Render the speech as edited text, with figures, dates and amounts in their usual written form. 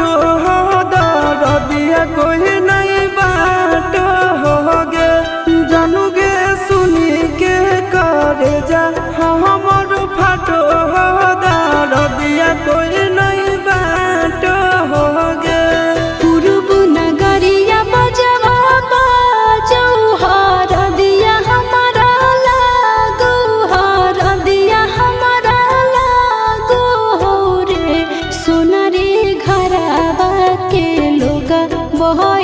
फाटो हो दरदिया कोई नहीं बाटो हो गे जानू गे सुनी के करे जा हमर फाटो हो दरदिया कोई नहीं बाटो हो गे पूर्व नगरिया बजवा बाजो हर दिया हमारा लागो हर दिया हमारा लागो हो रे सोना रे घरवा के लोग बहुत